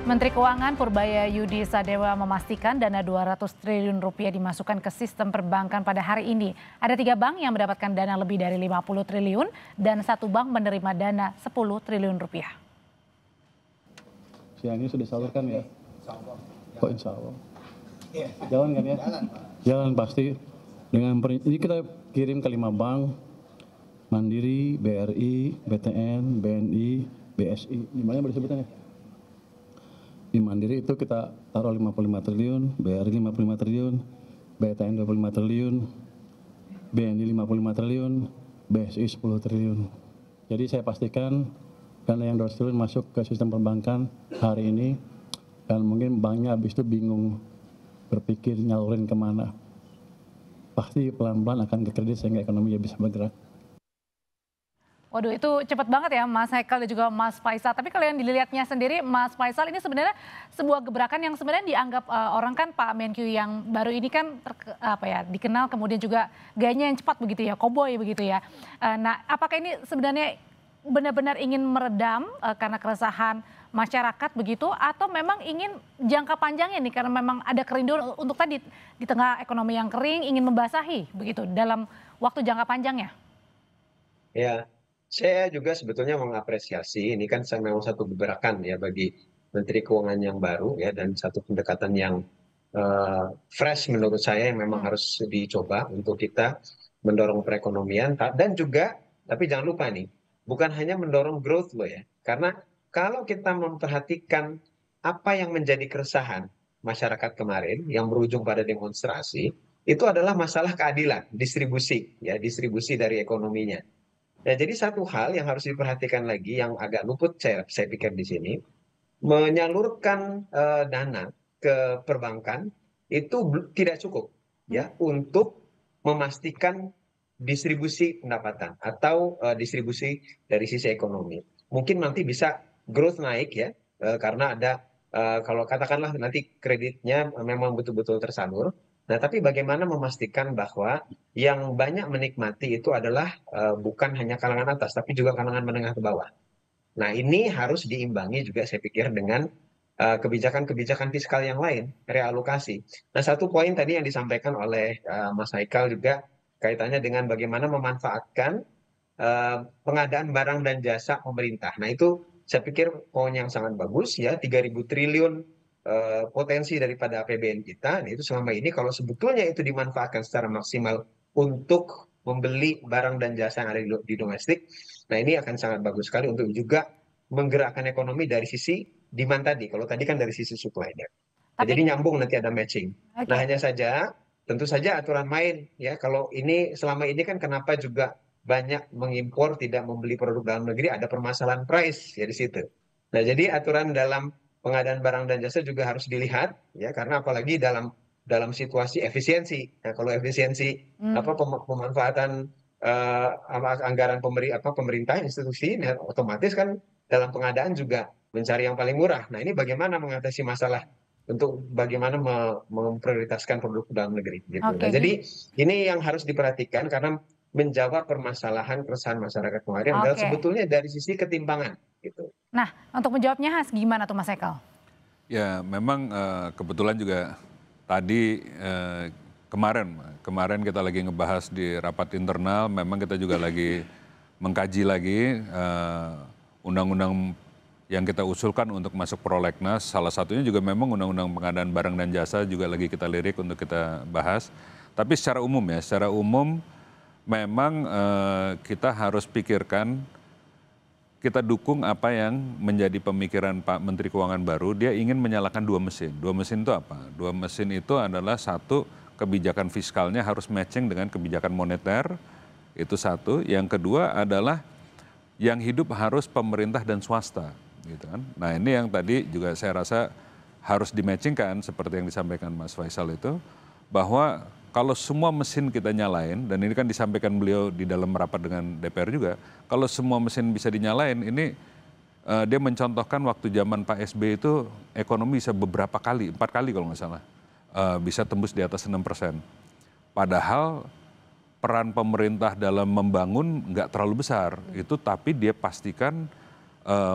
Menteri Keuangan Purbaya Yudi Sadewa memastikan dana 200 triliun rupiah dimasukkan ke sistem perbankan pada hari ini. Ada 3 bank yang mendapatkan dana lebih dari 50 triliun dan 1 bank menerima dana 10 triliun rupiah. Siang ini sudah disalurkan ya? Oh, insya Allah. Jalan kan ya? Jalan pasti. Ini kita kirim ke 5 bank, Mandiri, BRI, BTN, BNI, BSI. Di mana disebutnya? Di Mandiri itu kita taruh 55 triliun, BRI 55 triliun, BTN 25 triliun, BNI 55 triliun, BSI 10 triliun. Jadi saya pastikan dana yang 200 triliun masuk ke sistem perbankan hari ini, dan mungkin banknya habis itu bingung berpikir nyalurin kemana. Pasti pelan-pelan akan ke kredit sehingga ekonominya bisa bergerak. Waduh, itu cepat banget ya Mas Haikal dan juga Mas Faisal. Tapi kalau yang dilihatnya sendiri Mas Faisal, ini sebenarnya sebuah gebrakan yang sebenarnya dianggap orang kan Pak Menkyu yang baru ini kan dikenal kemudian juga gayanya yang cepat begitu ya, koboi begitu ya. Nah, apakah ini sebenarnya benar-benar ingin meredam karena keresahan masyarakat begitu, atau memang ingin jangka panjangnya nih karena memang ada kerinduan untuk tadi di tengah ekonomi yang kering ingin membasahi begitu dalam waktu jangka panjangnya? Ya, saya juga sebetulnya mengapresiasi ini kan memang satu gebrakan ya bagi Menteri Keuangan yang baru ya, dan satu pendekatan yang fresh menurut saya yang memang harus dicoba untuk kita mendorong perekonomian dan juga, tapi jangan lupa nih, bukan hanya mendorong growth loh ya, karena kalau kita memperhatikan apa yang menjadi keresahan masyarakat kemarin yang berujung pada demonstrasi, itu adalah masalah keadilan distribusi ya, distribusi dari ekonominya. Ya, jadi satu hal yang harus diperhatikan lagi yang agak luput saya pikir di sini, menyalurkan dana ke perbankan itu tidak cukup ya untuk memastikan distribusi pendapatan atau distribusi dari sisi ekonomi. Mungkin nanti bisa growth naik ya, karena ada kalau katakanlah nanti kreditnya memang betul-betul tersalur. Nah, tapi bagaimana memastikan bahwa yang banyak menikmati itu adalah bukan hanya kalangan atas, tapi juga kalangan menengah ke bawah. Nah, ini harus diimbangi juga saya pikir dengan kebijakan-kebijakan fiskal yang lain, realokasi. Nah, satu poin tadi yang disampaikan oleh Mas Haikal juga kaitannya dengan bagaimana memanfaatkan pengadaan barang dan jasa pemerintah. Nah, itu saya pikir poin yang sangat bagus ya, 3.000 triliun potensi daripada APBN kita. Nah, itu selama ini kalau sebetulnya itu dimanfaatkan secara maksimal untuk membeli barang dan jasa yang ada di domestik, nah ini akan sangat bagus sekali untuk juga menggerakkan ekonomi dari sisi demand tadi. Kalau tadi kan dari sisi supply-nya. Nah, jadi nyambung nanti ada matching. Nah, hanya saja tentu saja aturan main ya. Kalau ini selama ini kan kenapa juga banyak mengimpor tidak membeli produk dalam negeri, ada permasalahan price ya di situ. Nah, jadi aturan dalam pengadaan barang dan jasa juga harus dilihat ya, karena apalagi dalam situasi efisiensi. Nah, kalau efisiensi pemanfaatan anggaran pemerintah institusi, nah, otomatis kan dalam pengadaan juga mencari yang paling murah. Nah, ini bagaimana mengatasi masalah untuk bagaimana memprioritaskan produk dalam negeri gitu. Nah, jadi ini yang harus diperhatikan karena menjawab permasalahan keresahan masyarakat kemarin adalah sebetulnya dari sisi ketimpangan gitu. Nah, untuk menjawabnya gimana tuh Mas Haikal? Ya, memang kebetulan juga tadi kemarin kita lagi ngebahas di rapat internal, memang kita juga lagi mengkaji lagi undang-undang yang kita usulkan untuk masuk prolegnas. Salah satunya juga memang undang-undang pengadaan barang dan jasa juga lagi kita lirik untuk kita bahas. Tapi secara umum memang kita harus pikirkan, kita dukung apa yang menjadi pemikiran Pak Menteri Keuangan baru. Dia ingin menyalakan 2 mesin. 2 mesin itu apa? 2 mesin itu adalah satu, kebijakan fiskalnya harus matching dengan kebijakan moneter. Itu satu. Yang kedua adalah yang hidup harus pemerintah dan swasta. Gitu kan. Nah, ini yang tadi juga saya rasa harus dimatchingkan seperti yang disampaikan Mas Faisal itu, bahwa kalau semua mesin kita nyalain, dan ini kan disampaikan beliau di dalam rapat dengan DPR juga, kalau semua mesin bisa dinyalain, ini dia mencontohkan waktu zaman Pak SBY itu ekonomi bisa beberapa kali, 4 kali kalau nggak salah, bisa tembus di atas 6%. Padahal peran pemerintah dalam membangun nggak terlalu besar, itu tapi dia pastikan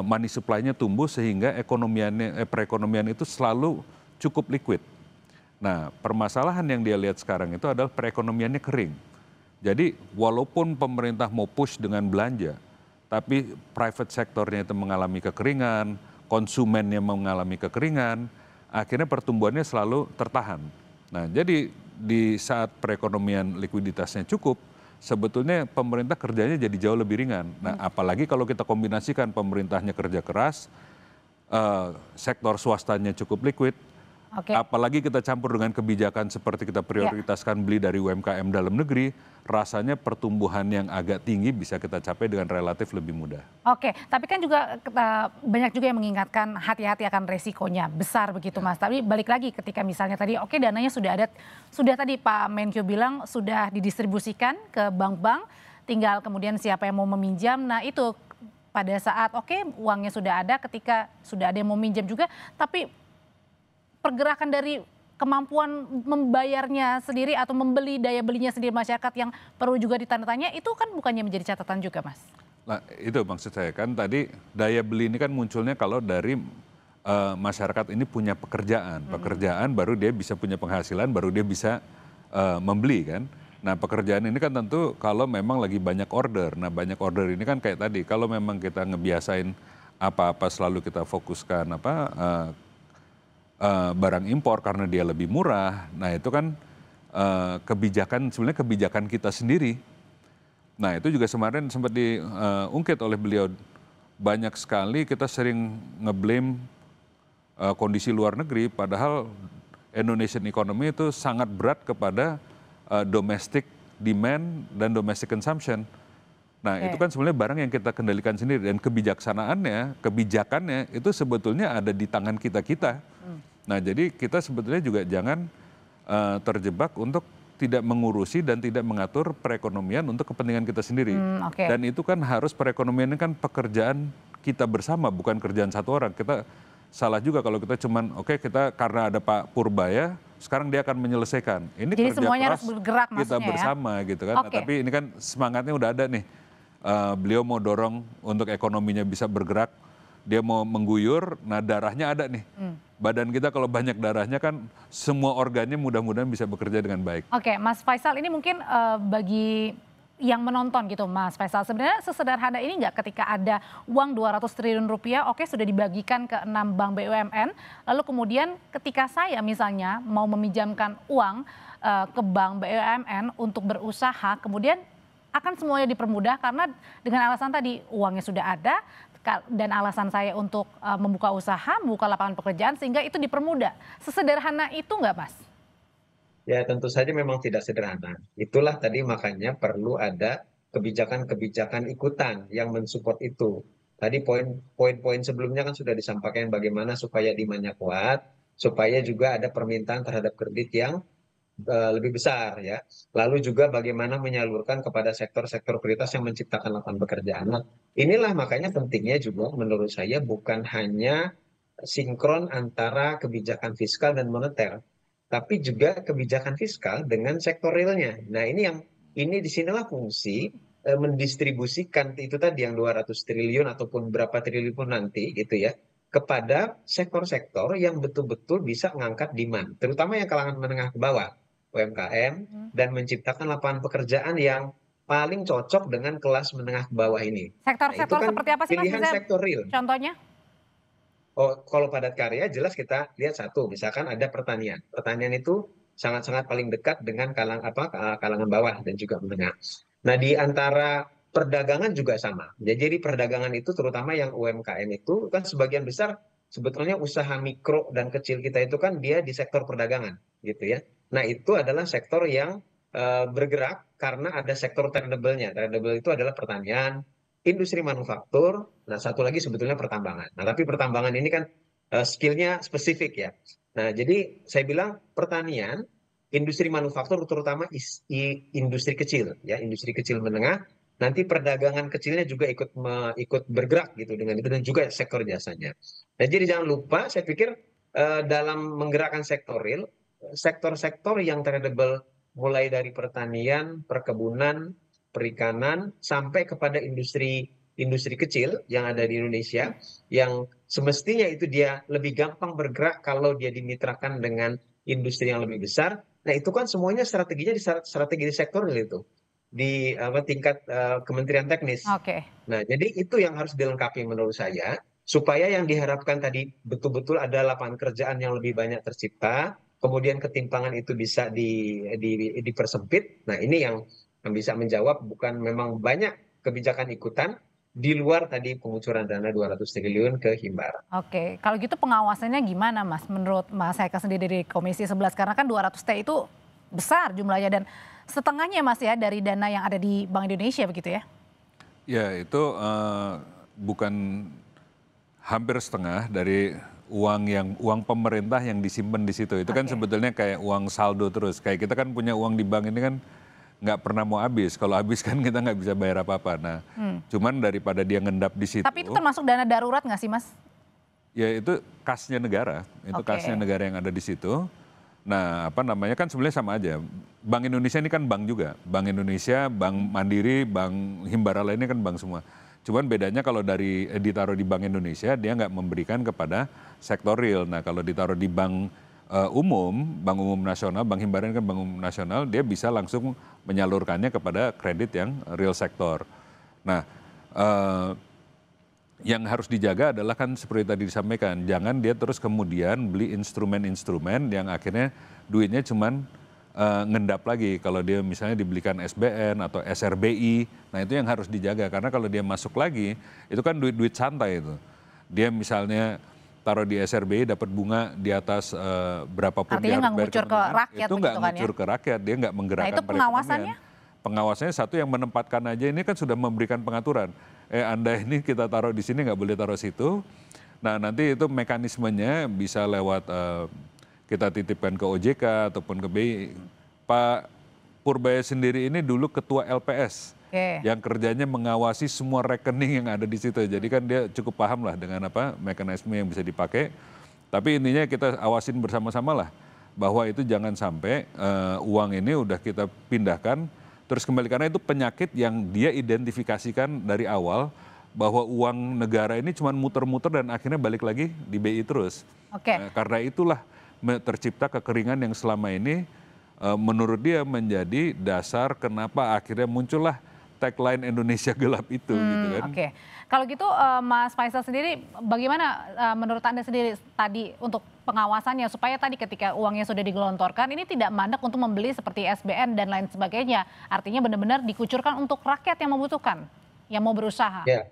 money supply-nya tumbuh sehingga perekonomian itu selalu cukup liquid. Nah, permasalahan yang dia lihat sekarang itu adalah perekonomiannya kering. Jadi walaupun pemerintah mau push dengan belanja, tapi private sektornya itu mengalami kekeringan, konsumennya mengalami kekeringan, akhirnya pertumbuhannya selalu tertahan. Nah, jadi di saat perekonomian likuiditasnya cukup, sebetulnya pemerintah kerjanya jadi jauh lebih ringan. Nah, apalagi kalau kita kombinasikan pemerintahnya kerja keras, sektor swastanya cukup liquid, apalagi kita campur dengan kebijakan seperti kita prioritaskan beli dari UMKM dalam negeri, rasanya pertumbuhan yang agak tinggi bisa kita capai dengan relatif lebih mudah. Oke, tapi kan juga banyak juga yang mengingatkan hati-hati akan resikonya besar begitu Mas. Tapi balik lagi ketika misalnya tadi oke dananya sudah ada, sudah tadi Pak Menkyu bilang sudah didistribusikan ke bank-bank, tinggal kemudian siapa yang mau meminjam. Nah itu pada saat oke uangnya sudah ada, ketika sudah ada yang mau minjam juga, tapi pergerakan dari kemampuan membayarnya sendiri atau membeli daya belinya sendiri masyarakat yang perlu juga ditandatanya itu kan bukannya menjadi catatan juga Mas? Nah itu maksud saya kan tadi daya beli ini kan munculnya kalau dari masyarakat ini punya pekerjaan. Pekerjaan baru dia bisa punya penghasilan, baru dia bisa membeli kan. Nah pekerjaan ini kan tentu kalau memang lagi banyak order. Nah banyak order ini kan kayak tadi kalau memang kita ngebiasain apa-apa selalu kita fokuskan barang impor karena dia lebih murah. Nah itu kan sebenarnya kebijakan kita sendiri. Nah itu juga kemarin sempat diungkit oleh beliau. Banyak sekali kita sering ngeblame kondisi luar negeri, padahal Indonesian economy itu sangat berat kepada domestic demand dan domestic consumption. Nah itu kan sebenarnya barang yang kita kendalikan sendiri dan kebijakannya itu sebetulnya ada di tangan kita-kita. Nah jadi kita sebetulnya juga jangan terjebak untuk tidak mengurusi dan tidak mengatur perekonomian untuk kepentingan kita sendiri. Dan itu kan harus perekonomian ini kan pekerjaan kita bersama, bukan kerjaan satu orang. Kita salah juga kalau kita cuman kita karena ada Pak Purbaya, sekarang dia akan menyelesaikan. Ini jadi kerja semuanya keras harus bergerak kita bersama gitu kan. Nah, tapi ini kan semangatnya udah ada nih. Beliau mau dorong untuk ekonominya bisa bergerak, dia mau mengguyur, nah darahnya ada nih. Badan kita kalau banyak darahnya kan semua organnya mudah-mudahan bisa bekerja dengan baik. Oke, Mas Faisal ini mungkin bagi yang menonton gitu Mas Faisal, sebenarnya sesederhana ini nggak ketika ada uang 200 triliun rupiah, sudah dibagikan ke 6 bank BUMN, lalu kemudian ketika saya misalnya mau meminjamkan uang ke bank BUMN untuk berusaha, kemudian akan semuanya dipermudah karena dengan alasan tadi uangnya sudah ada dan alasan saya untuk membuka usaha, membuka lapangan pekerjaan sehingga itu dipermudah. Sesederhana itu nggak Mas? Ya tentu saja memang tidak sederhana. Itulah tadi makanya perlu ada kebijakan-kebijakan ikutan yang mensupport itu. Tadi poin-poin sebelumnya kan sudah disampaikan bagaimana supaya demand-nya kuat, supaya juga ada permintaan terhadap kredit yang lebih besar ya. Lalu juga bagaimana menyalurkan kepada sektor-sektor prioritas yang menciptakan lapangan pekerjaan. Nah, inilah makanya pentingnya juga menurut saya bukan hanya sinkron antara kebijakan fiskal dan moneter, tapi juga kebijakan fiskal dengan sektor realnya. Nah, ini disinilah fungsi mendistribusikan itu tadi yang 200 triliun ataupun berapa triliun pun nanti gitu ya, kepada sektor-sektor yang betul-betul bisa mengangkat demand, terutama yang kalangan menengah ke bawah, UMKM, dan menciptakan lapangan pekerjaan yang paling cocok dengan kelas menengah ke bawah ini. Sektor-sektor seperti apa sih Mas? Pilihan sektor real. Contohnya? Kalau padat karya jelas kita lihat satu, misalkan ada pertanian. Pertanian itu sangat-sangat paling dekat dengan kalangan bawah dan juga menengah. Nah, di antara perdagangan juga sama. Jadi perdagangan itu terutama yang UMKM itu kan sebagian besar sebetulnya usaha mikro dan kecil kita itu kan dia di sektor perdagangan gitu ya. Nah, itu adalah sektor yang bergerak karena ada sektor tradable-nya. Tradable itu adalah pertanian, industri manufaktur, nah satu lagi sebetulnya pertambangan. Nah tapi pertambangan ini kan skillnya spesifik ya. Nah jadi saya bilang pertanian, industri manufaktur terutama industri kecil ya, industri kecil menengah. Nanti perdagangan kecilnya juga ikut bergerak gitu dengan itu dan juga sektor jasanya. Nah jadi jangan lupa, saya pikir dalam menggerakkan sektor real, sektor-sektor yang tradable mulai dari pertanian, perkebunan, perikanan, sampai kepada industri industri kecil yang ada di Indonesia, yang semestinya itu dia lebih gampang bergerak kalau dia dimitrakan dengan industri yang lebih besar. Nah itu kan semuanya strateginya di strategi di sektor itu, di tingkat kementerian teknis. Oke. Nah jadi itu yang harus dilengkapi menurut saya, supaya yang diharapkan tadi betul-betul ada lapangan kerjaan yang lebih banyak tercipta, kemudian ketimpangan itu bisa dipersempit. Nah ini yang bisa menjawab, bukan memang banyak kebijakan ikutan di luar tadi pengucuran dana 200 triliun ke Himbara. Oke, kalau gitu pengawasannya gimana Mas? Menurut Mas Haikal sendiri dari Komisi 11, karena kan 200 T itu besar jumlahnya dan setengahnya Mas ya dari dana yang ada di Bank Indonesia begitu ya? Ya itu bukan hampir setengah dari uang pemerintah yang disimpan di situ. Itu kan sebetulnya kayak uang saldo terus. Kayak kita kan punya uang di bank ini kan nggak pernah mau habis. Kalau habis kan kita nggak bisa bayar apa-apa. Nah, cuman daripada dia ngendap di situ. Tapi itu termasuk dana darurat nggak sih Mas? Ya itu kasnya negara. Itu kasnya negara yang ada di situ. Nah, apa namanya kan sebenarnya sama aja. Bank Indonesia ini kan bank juga. Bank Indonesia, Bank Mandiri, Bank Himbara lainnya kan bank semua. Cuman bedanya kalau ditaruh di Bank Indonesia, dia nggak memberikan kepada sektor real. Nah, kalau ditaruh di bank Bank Umum Nasional, Bank Himbara ini kan Bank Umum Nasional, dia bisa langsung menyalurkannya kepada kredit yang real sektor. Nah, yang harus dijaga adalah kan seperti tadi disampaikan, jangan dia terus kemudian beli instrumen-instrumen yang akhirnya duitnya cuman ngendap lagi. Kalau dia misalnya dibelikan SBN atau SRBI, nah itu yang harus dijaga. Karena kalau dia masuk lagi, itu kan duit-duit santai itu. Dia misalnya taruh di SRBI dapat bunga di atas berapapun. Artinya nggak ngucur ke rakyat. Itu nggak ngucur ke rakyat, dia nggak menggerakkan perekonomian. Nah itu pengawasannya? Pengawasannya satu yang menempatkan aja ini kan sudah memberikan pengaturan. Anda ini kita taruh di sini nggak boleh taruh situ. Nah nanti itu mekanismenya bisa lewat kita titipkan ke OJK ataupun ke BI. Pak Purbaya sendiri ini dulu ketua LPS yang kerjanya mengawasi semua rekening yang ada di situ. Jadi kan dia cukup paham lah dengan apa mekanisme yang bisa dipakai. Tapi intinya kita awasin bersama-sama lah bahwa itu jangan sampai uang ini udah kita pindahkan terus kembali, karena itu penyakit yang dia identifikasikan dari awal bahwa uang negara ini cuma muter-muter dan akhirnya balik lagi di BI terus. Nah, karena itulah tercipta kekeringan yang selama ini menurut dia menjadi dasar kenapa akhirnya muncullah tagline Indonesia gelap itu gitu kan. Oke. Kalau gitu Mas Faisal sendiri bagaimana menurut Anda sendiri tadi untuk pengawasannya supaya tadi ketika uangnya sudah digelontorkan ini tidak mandek untuk membeli seperti SBN dan lain sebagainya. Artinya benar-benar dikucurkan untuk rakyat yang membutuhkan, yang mau berusaha. Ya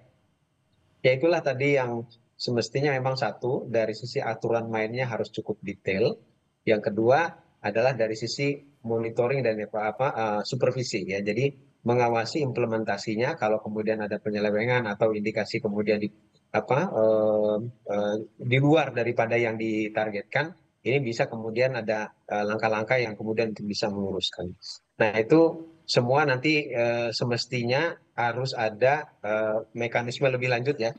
itulah tadi yang semestinya memang satu dari sisi aturan mainnya harus cukup detail. Yang kedua adalah dari sisi monitoring dan supervisi ya. Jadi mengawasi implementasinya, kalau kemudian ada penyelewengan atau indikasi kemudian di luar daripada yang ditargetkan, ini bisa kemudian ada langkah-langkah yang kemudian bisa menguruskan. Nah itu semua nanti semestinya harus ada mekanisme lebih lanjut ya,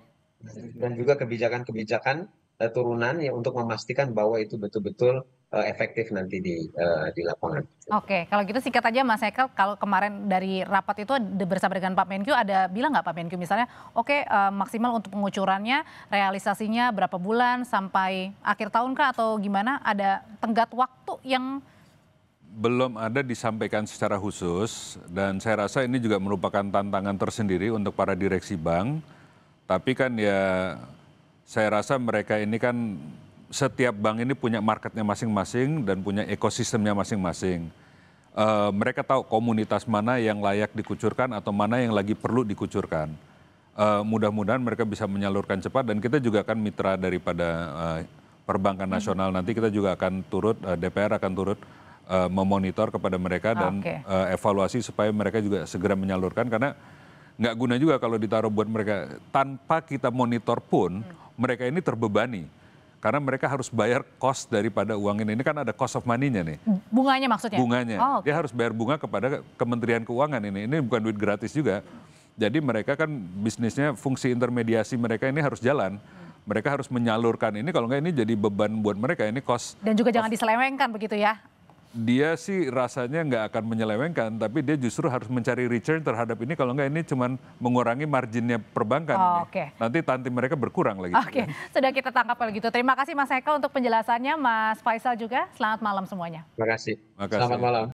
dan juga kebijakan-kebijakan turunan yang untuk memastikan bahwa itu betul-betul efektif nanti di lapangan. Oke, kalau gitu singkat aja Mas Haikal, kalau kemarin dari rapat itu bersama dengan Pak Menkyu ada bilang nggak Pak Menkyu misalnya, oke maksimal untuk pengucurannya, realisasinya berapa bulan sampai akhir tahun kah atau gimana? Ada tenggat waktu yang belum ada disampaikan secara khusus dan saya rasa ini juga merupakan tantangan tersendiri untuk para direksi bank. Tapi kan ya saya rasa mereka ini kan setiap bank ini punya marketnya masing-masing dan punya ekosistemnya masing-masing. Mereka tahu komunitas mana yang layak dikucurkan atau mana yang lagi perlu dikucurkan. Mudah-mudahan mereka bisa menyalurkan cepat dan kita juga akan mitra daripada perbankan nasional. Nanti kita juga akan turut, DPR akan turut memonitor kepada mereka dan evaluasi supaya mereka juga segera menyalurkan karena nggak guna juga kalau ditaruh buat mereka. Tanpa kita monitor pun mereka ini terbebani. Karena mereka harus bayar cost daripada uang ini. Ini kan ada cost of money-nya nih. Bunganya maksudnya? Bunganya. Dia harus bayar bunga kepada Kementerian Keuangan ini. Ini bukan duit gratis juga. Jadi mereka kan bisnisnya, fungsi intermediasi mereka ini harus jalan. Mereka harus menyalurkan ini, kalau nggak ini jadi beban buat mereka. Ini cost. Dan juga jangan diselewengkan begitu ya? dia sih rasanya nggak akan menyelewengkan, tapi dia justru harus mencari return terhadap ini. Kalau nggak, ini cuma mengurangi marginnya perbankan. Oh, ini. oke. Nanti tanti mereka berkurang lagi. Oke, sudah kita tangkap kalau gitu. Terima kasih Mas Eko untuk penjelasannya, Mas Faisal juga. Selamat malam semuanya. Terima kasih. Makasih. Selamat malam.